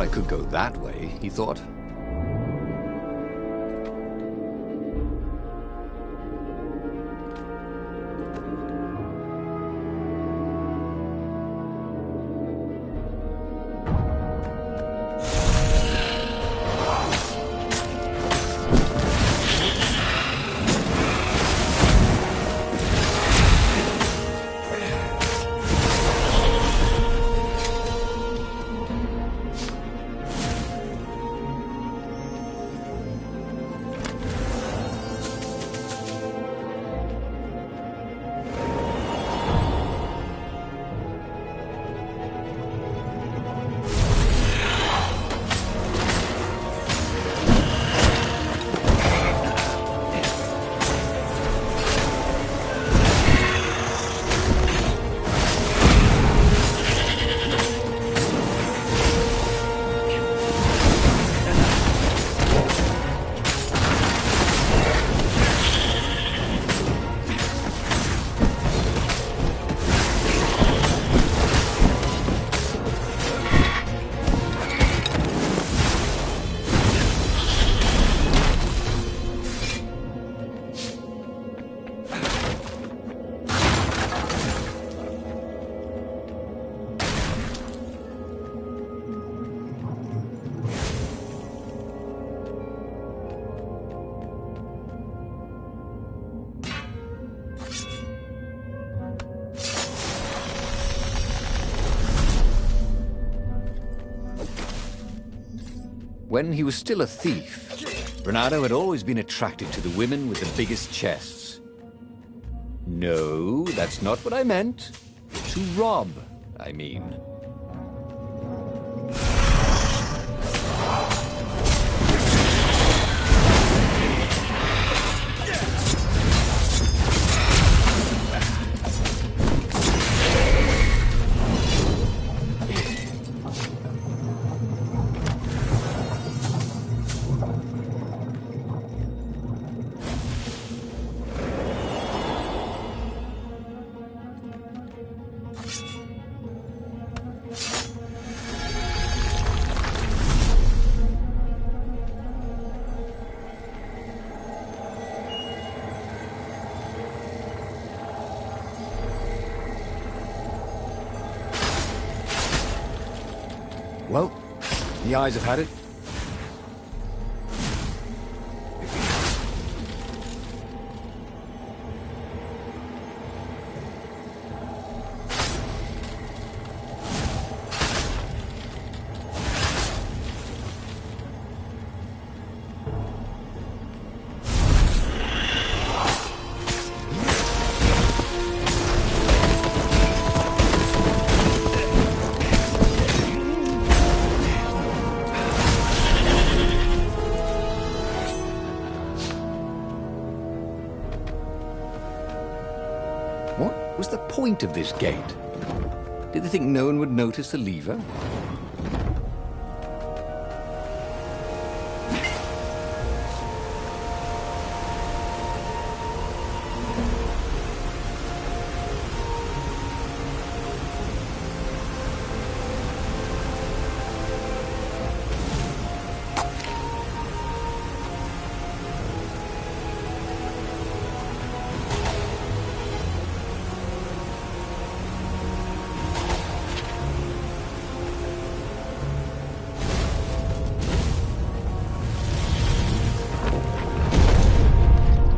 I could go that way, he thought. When he was still a thief, Bernardo had always been attracted to the women with the biggest chests. No, that's not what I meant. To rob, I mean. Well, the eyes have had it. What was the point of this gate? Did they think no one would notice the lever?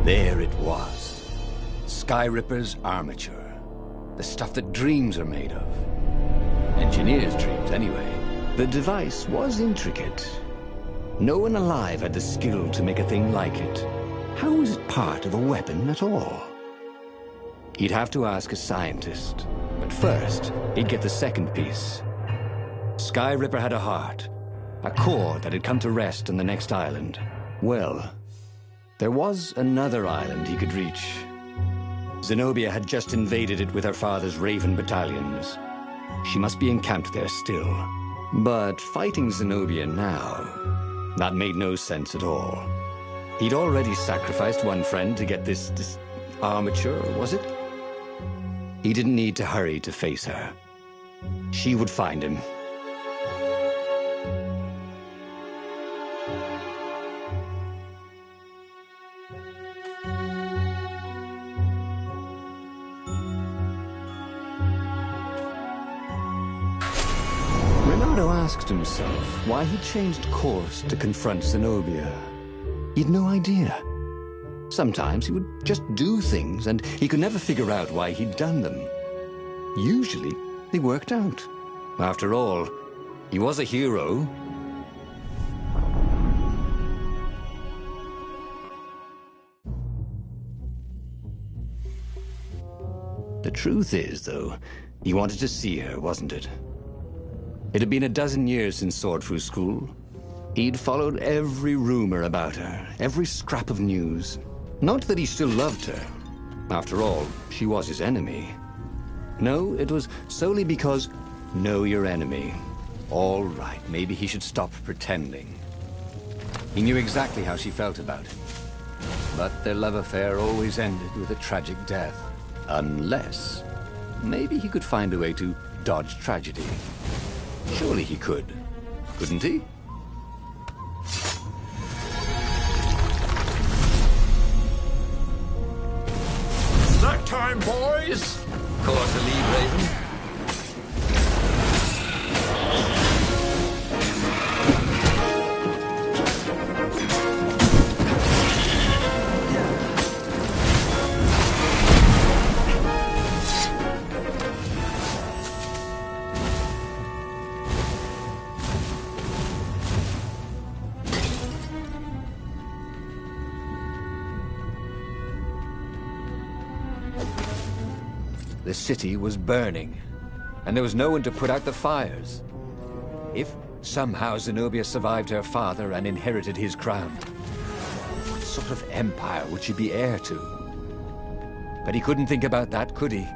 There it was. Skyripper's armature. The stuff that dreams are made of. Engineers' dreams, anyway. The device was intricate. No one alive had the skill to make a thing like it. How was it part of a weapon at all? He'd have to ask a scientist. But first, he'd get the second piece. Skyripper had a heart. A core that had come to rest on the next island. Well, there was another island he could reach. Zenobia had just invaded it with her father's Raven battalions. She must be encamped there still. But fighting Zenobia now, that made no sense at all. He'd already sacrificed one friend to get this armature, was it? He didn't need to hurry to face her. She would find him. Leonardo asked himself why he changed course to confront Zenobia. He'd no idea. Sometimes he would just do things, and he could never figure out why he'd done them. Usually, they worked out. After all, he was a hero. The truth is, though, he wanted to see her, wasn't it? It had been a dozen years since Swordfu School. He'd followed every rumor about her, every scrap of news. Not that he still loved her. After all, she was his enemy. No, it was solely because, know your enemy. All right, maybe he should stop pretending. He knew exactly how she felt about him. But their love affair always ended with a tragic death. Unless, maybe he could find a way to dodge tragedy. Surely he could, couldn't he? Snack time, boys! Course the lead, Raven. The city was burning, and there was no one to put out the fires. If somehow Zenobia survived her father and inherited his crown, what sort of empire would she be heir to? But he couldn't think about that, could he?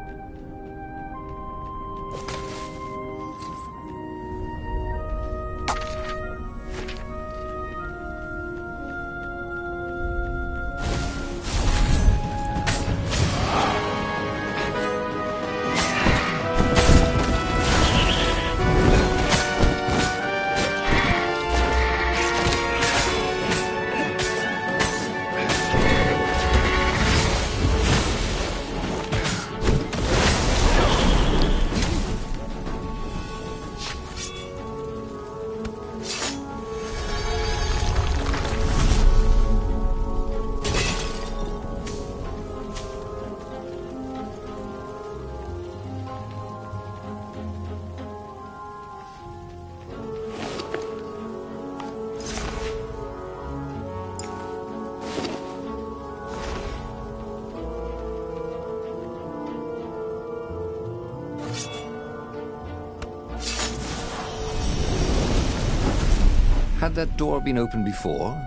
Had that door been opened before?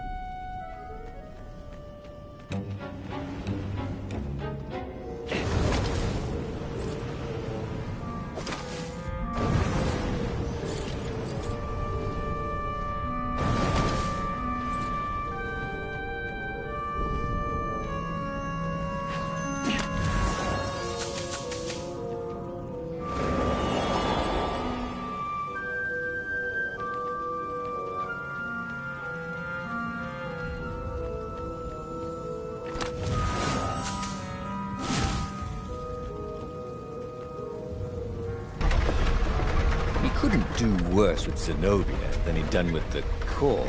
Couldn't do worse with Zenobia than he'd done with the core,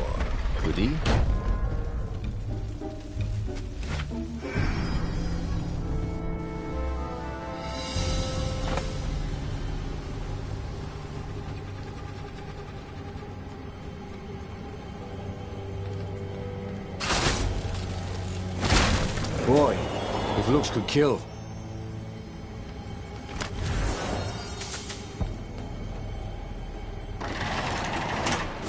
could he? Boy, if looks could kill.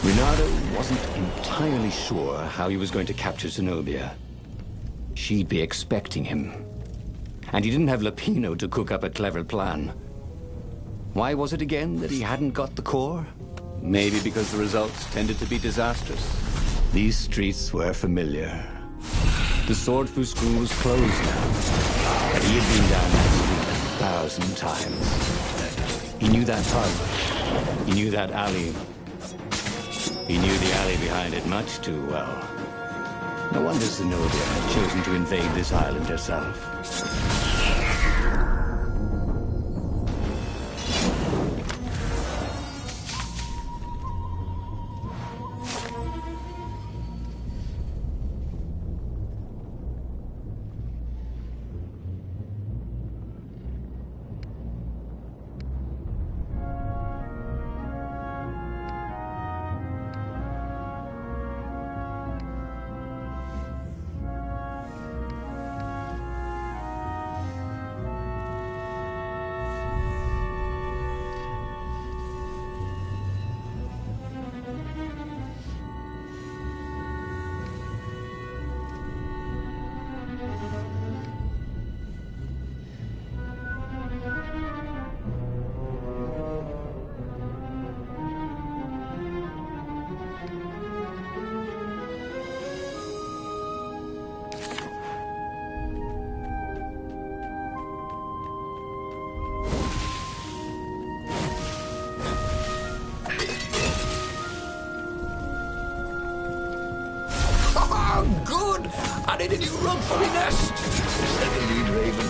Leonardo wasn't entirely sure how he was going to capture Zenobia. She'd be expecting him. And he didn't have Lapino to cook up a clever plan. Why was it again that he hadn't got the core? Maybe because the results tended to be disastrous. These streets were familiar. The Swordfu School was closed now, but he had been down that street 1,000 times. He knew that pub. He knew that alley. He knew the alley behind it much too well. No wonder Zenobia had chosen to invade this island herself. good! I need a new rug for my nest, said the lead raven.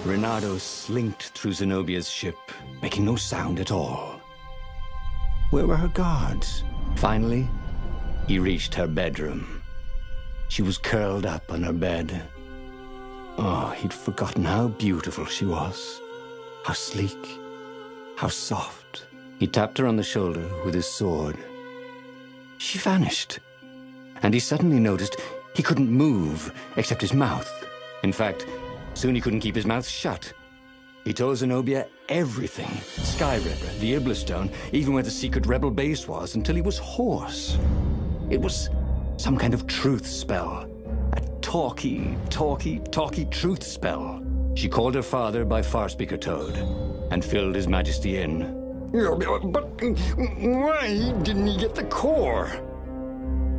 Reynardo slinked through Zenobia's ship, making no sound at all. Where were her guards? Finally, he reached her bedroom. She was curled up on her bed. Oh, he'd forgotten how beautiful she was. How sleek, how soft. He tapped her on the shoulder with his sword. She vanished. And he suddenly noticed he couldn't move except his mouth. In fact, soon he couldn't keep his mouth shut. He told Zenobia everything. Sky Ripper, the Iblistone, even where the secret rebel base was, until he was hoarse. It was some kind of truth spell. A talky truth spell. She called her father by Farspeaker Toad and filled His Majesty in. But why didn't he get the core?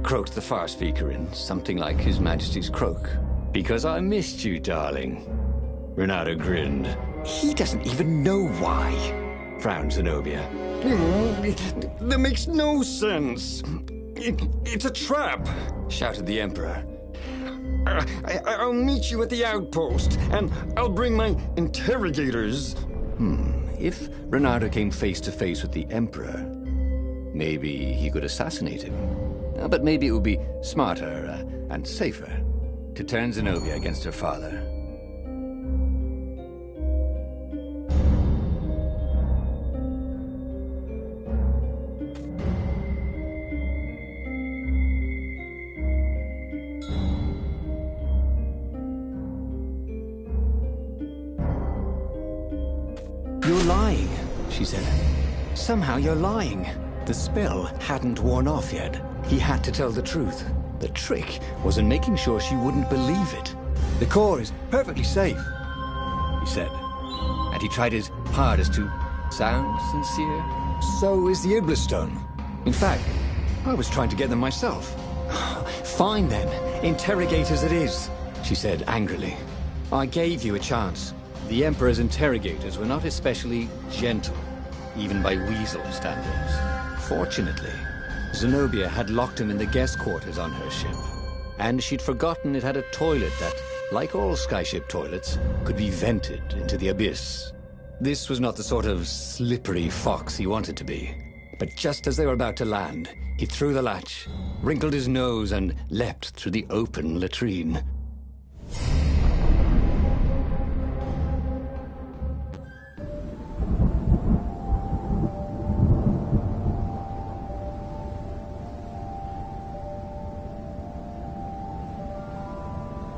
Croaked the Farspeaker in something like His Majesty's croak. Because I missed you, darling. Reynardo grinned. He doesn't even know why, frowned Zenobia. That makes no sense. It's a trap, shouted the Emperor. I'll meet you at the outpost, and I'll bring my interrogators. If Reynardo came face to face with the Emperor, maybe he could assassinate him. But maybe it would be smarter and safer to turn Zenobia against her father. You're lying, she said. Somehow you're lying. The spell hadn't worn off yet. He had to tell the truth. The trick was in making sure she wouldn't believe it. The core is perfectly safe, he said. And he tried his hardest to sound sincere. So is the Iblistone. In fact, I was trying to get them myself. Fine then, interrogators it is, she said angrily. I gave you a chance. The Emperor's interrogators were not especially gentle, even by weasel standards. Fortunately, Zenobia had locked him in the guest quarters on her ship, and she'd forgotten it had a toilet that, like all skyship toilets, could be vented into the abyss. This was not the sort of slippery fox he wanted to be. But just as they were about to land, he threw the latch, wrinkled his nose, and leapt through the open latrine.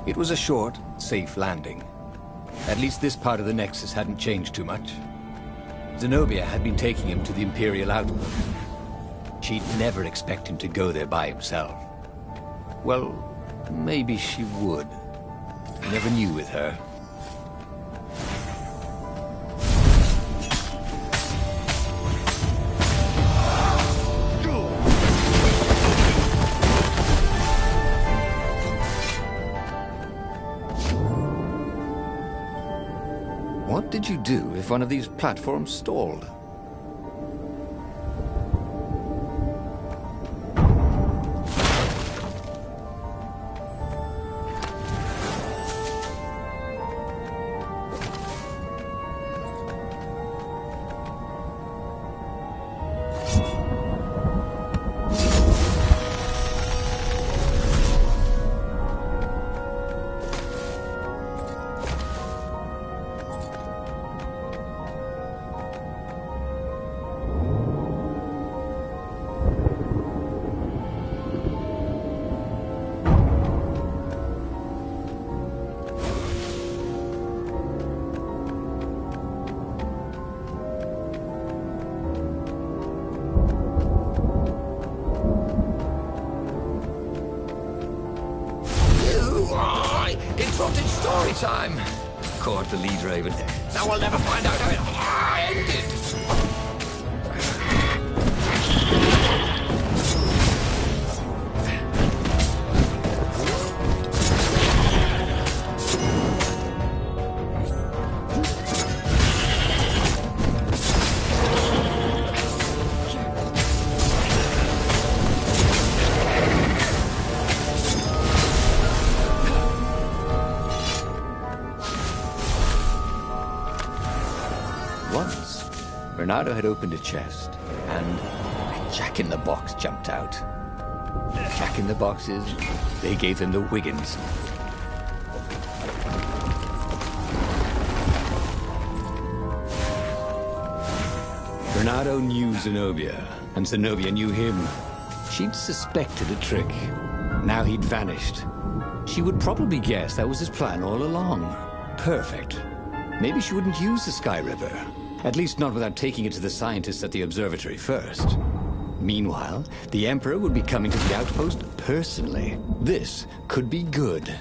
It was a short, safe landing. At least this part of the Nexus hadn't changed too much. Zenobia had been taking him to the Imperial outpost. She'd never expect him to go there by himself. Well, maybe she would. You never knew with her. What did you do if one of these platforms stalled? Interrupted story time! caught the lead raven. Now we'll never find out how it ended. Once, Bernardo had opened a chest, and a Jack-in-the-Box jumped out. Jack-in-the-Boxes, they gave him the Wiggins. Bernardo knew Zenobia, and Zenobia knew him. She'd suspected a trick. Now he'd vanished. She would probably guess that was his plan all along. Perfect. Maybe she wouldn't use the Sky Ripper. At least not without taking it to the scientists at the observatory first. Meanwhile, the Emperor would be coming to the outpost personally. This could be good.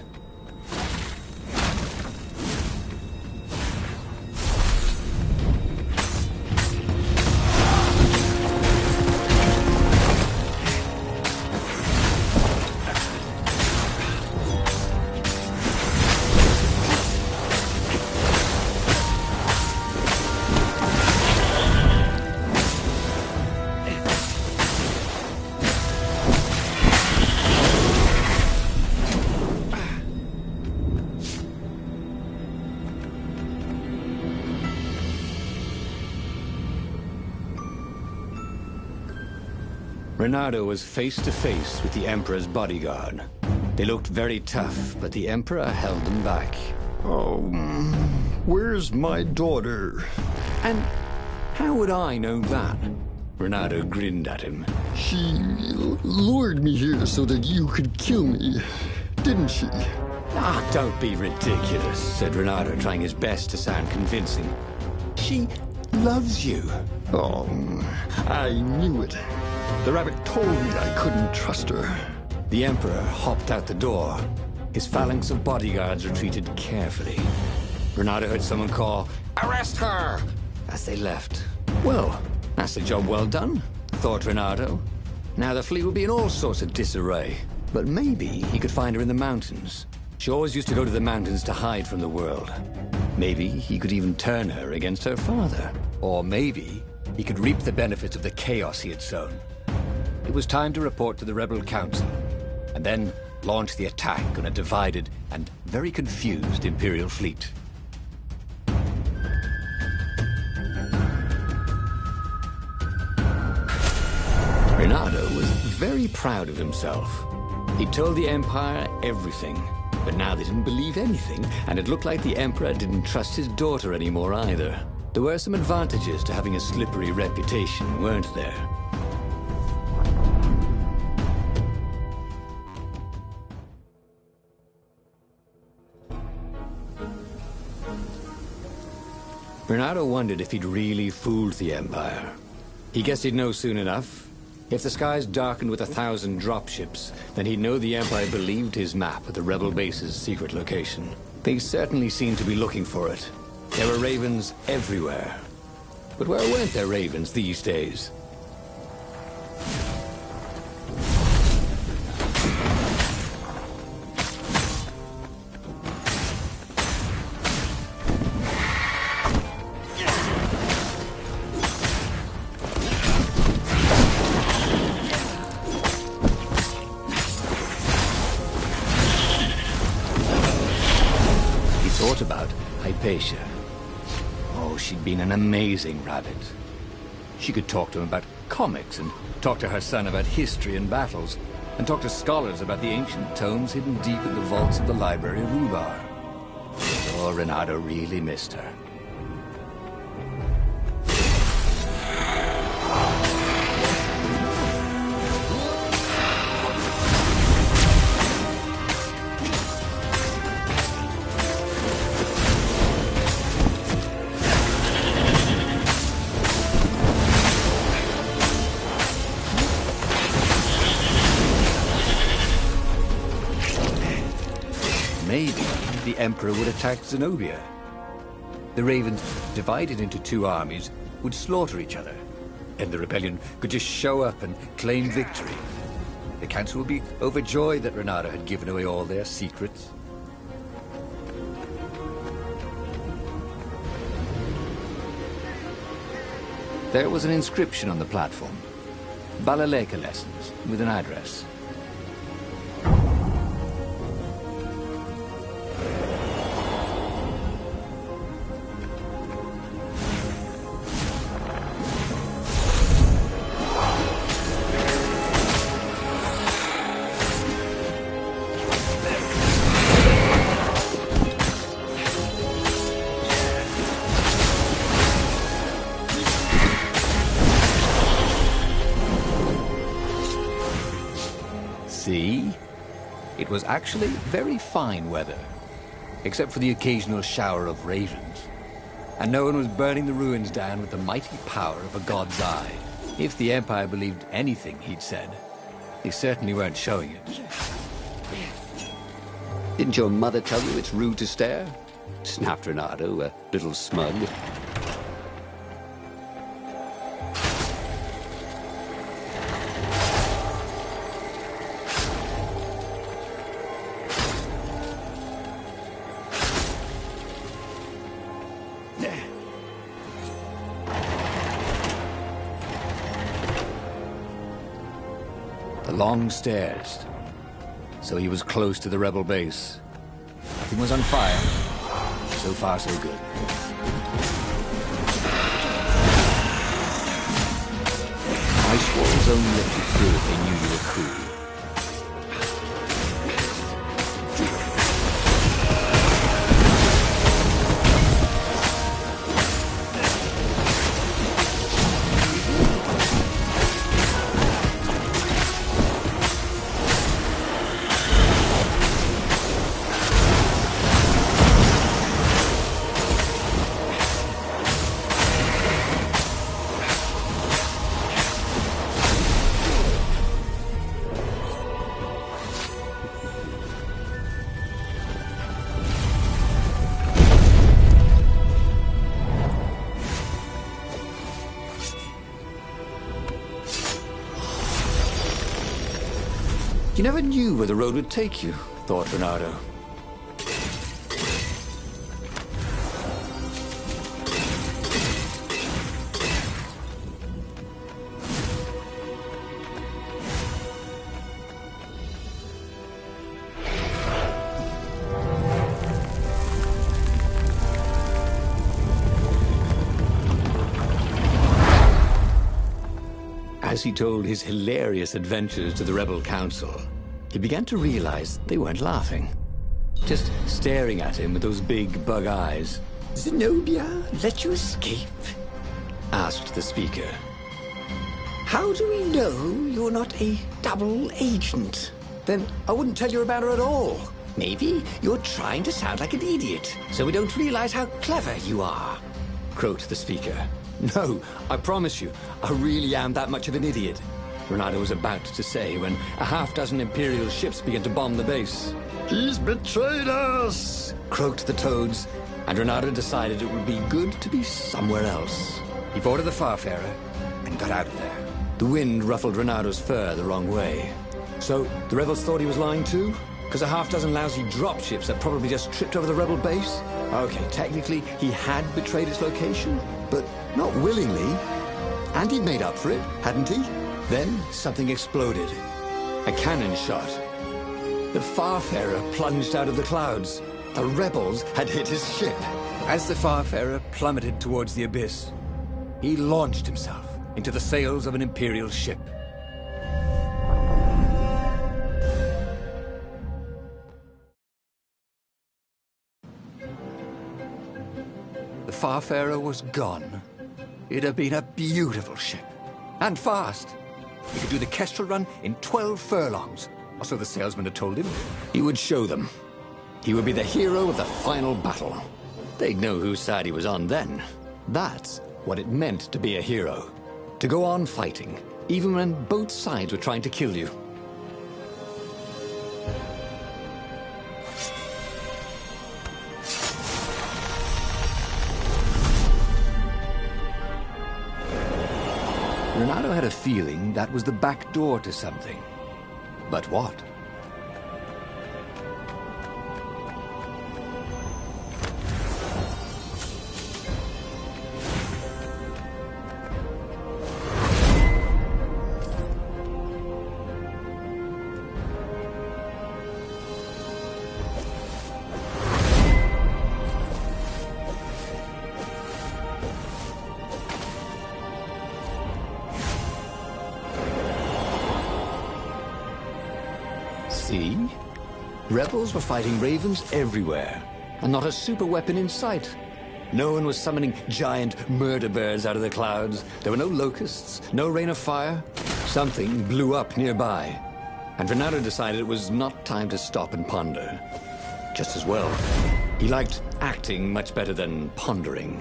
Bernardo was face to face with the Emperor's bodyguard. They looked very tough, but the Emperor held them back. Oh, where's my daughter? And how would I know that? Bernardo grinned at him. She lured me here so that you could kill me, didn't she? Ah, don't be ridiculous, said Bernardo, trying his best to sound convincing. She loves you. Oh, I knew it. The rabbit told me I couldn't trust her. The Emperor hopped out the door. His phalanx of bodyguards retreated carefully. Bernardo heard someone call, "Arrest her!" as they left. Well, that's a job well done, thought Bernardo. Now the fleet would be in all sorts of disarray. But maybe he could find her in the mountains. She always used to go to the mountains to hide from the world. Maybe he could even turn her against her father. Or maybe he could reap the benefits of the chaos he had sown. It was time to report to the Rebel Council, and then launch the attack on a divided and very confused Imperial fleet. Bernardo was very proud of himself. He told the Empire everything, but now they didn't believe anything, and it looked like the Emperor didn't trust his daughter anymore either. There were some advantages to having a slippery reputation, weren't there? Bernardo wondered if he'd really fooled the Empire. He guessed he'd know soon enough. If the skies darkened with 1,000 dropships, then he'd know the Empire believed his map at the rebel base's secret location. They certainly seemed to be looking for it. There were ravens everywhere. But where weren't there ravens these days? About Hypatia. Oh, she'd been an amazing rabbit. She could talk to him about comics, and talk to her son about history and battles, and talk to scholars about the ancient tomes hidden deep in the vaults of the library of Ubar. Oh, Renato really missed her. Maybe the Emperor would attack Zenobia. the Ravens, divided into two armies, would slaughter each other. And the rebellion could just show up and claim victory. The council would be overjoyed that Renato had given away all their secrets. There was an inscription on the platform. Balaleka lessons, with an address. See? It was actually very fine weather, except for the occasional shower of ravens. And no one was burning the ruins down with the mighty power of a god's eye. If the Empire believed anything he'd said, they certainly weren't showing it. Didn't your mother tell you it's rude to stare? Snapped Renato, a little smug. The long stairs. So he was close to the rebel base. Nothing was on fire. So far, so good. Ice walls only let you through if they knew you were cool. You never knew where the road would take you, thought Renato. As he told his hilarious adventures to the rebel council, he began to realize they weren't laughing. Just staring at him with those big bug eyes. Zenobia let you escape? Asked the speaker. How do we know you're not a double agent? Then I wouldn't tell you about her at all. Maybe you're trying to sound like an idiot, so we don't realize how clever you are. Croaked the speaker. No, I promise you, I really am that much of an idiot. Renato was about to say when a half-dozen Imperial ships began to bomb the base. He's betrayed us! Croaked the toads, and Renato decided it would be good to be somewhere else. He boarded the Farfarer and got out of there. The wind ruffled Renato's fur the wrong way. So the rebels thought he was lying too? Because a half-dozen lousy dropships had probably just tripped over the rebel base? Okay, technically he had betrayed its location, but not willingly. And he'd made up for it, hadn't he? Then something exploded. A cannon shot. The Farfarer plunged out of the clouds. The rebels had hit his ship. As the Farfarer plummeted towards the abyss, he launched himself into the sails of an Imperial ship. The Farfarer was gone. It had been a beautiful ship. And fast. He could do the Kestrel run in 12 furlongs. Or so the salesman had told him. He would show them. He would be the hero of the final battle. They'd know whose side he was on then. That's what it meant to be a hero. To go on fighting, even when both sides were trying to kill you. Renato had a feeling that was the back door to something. But what? See? Rebels were fighting ravens everywhere, and not a super weapon in sight. No one was summoning giant murder birds out of the clouds. There were no locusts, no rain of fire. Something blew up nearby, and Renato decided it was not time to stop and ponder. Just as well. He liked acting much better than pondering.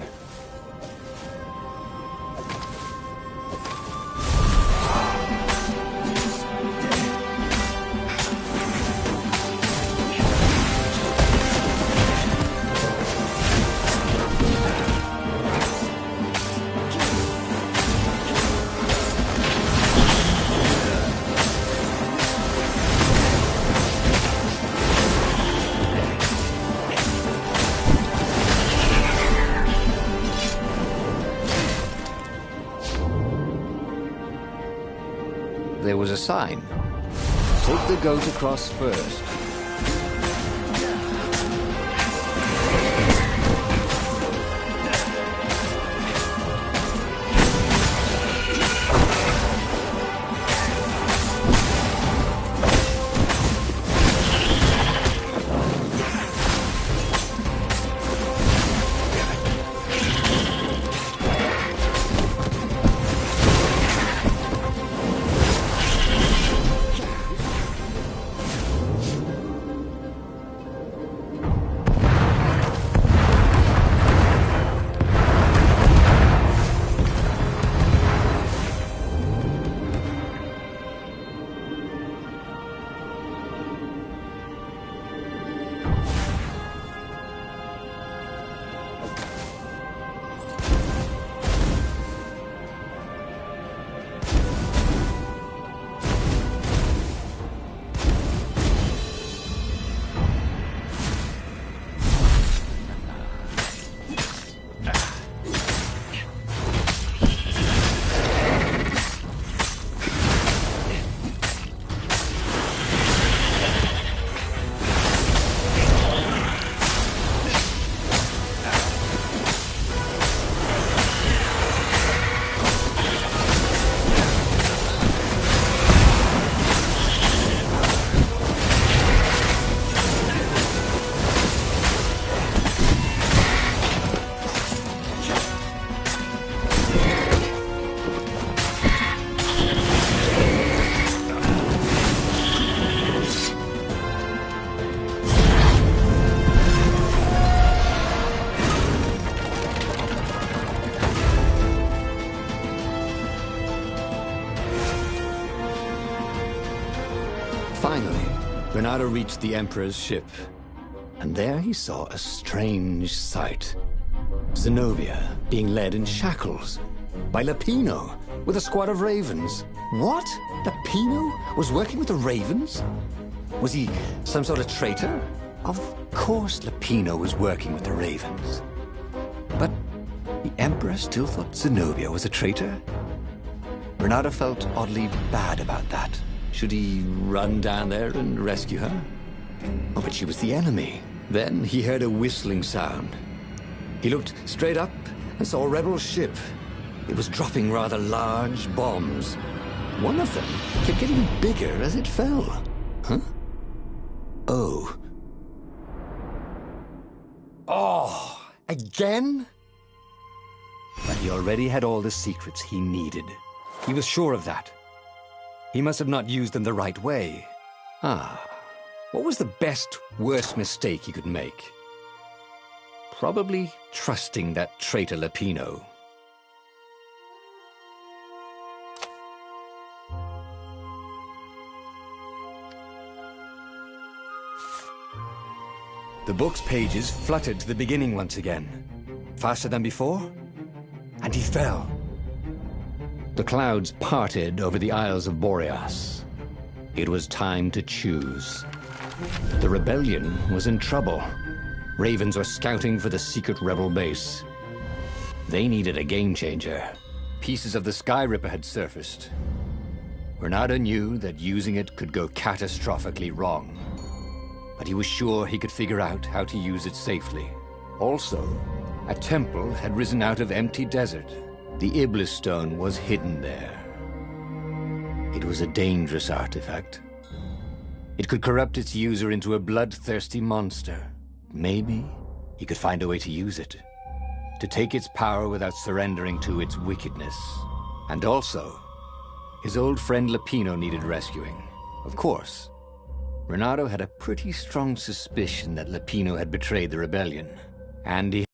There was a sign. Take the goat across first. Finally, Renato reached the Emperor's ship, and there he saw a strange sight. Zenobia being led in shackles by Lapino with a squad of ravens. What? Lapino was working with the ravens? Was he some sort of traitor? Of course Lapino was working with the ravens. But the Emperor still thought Zenobia was a traitor? Renato felt oddly bad about that. Should he run down there and rescue her? Oh, but she was the enemy. Then he heard a whistling sound. He looked straight up and saw a rebel ship. It was dropping rather large bombs. One of them kept getting bigger as it fell. Huh? Oh. Oh, again? But he already had all the secrets he needed. He was sure of that. He must have not used them the right way. What was the best, worst mistake he could make? Probably trusting that traitor Lapino. The book's pages fluttered to the beginning once again. Faster than before, and he fell. The clouds parted over the Isles of Boreas. It was time to choose. The rebellion was in trouble. Ravens were scouting for the secret rebel base. They needed a game changer. Pieces of the Sky Ripper had surfaced. Renato knew that using it could go catastrophically wrong, but he was sure he could figure out how to use it safely. Also, a temple had risen out of empty desert. The Iblis stone was hidden there. It was a dangerous artifact. It could corrupt its user into a bloodthirsty monster. Maybe he could find a way to use it, to take its power without surrendering to its wickedness. And also, his old friend Lupino needed rescuing. Of course, Renato had a pretty strong suspicion that Lupino had betrayed the rebellion, and he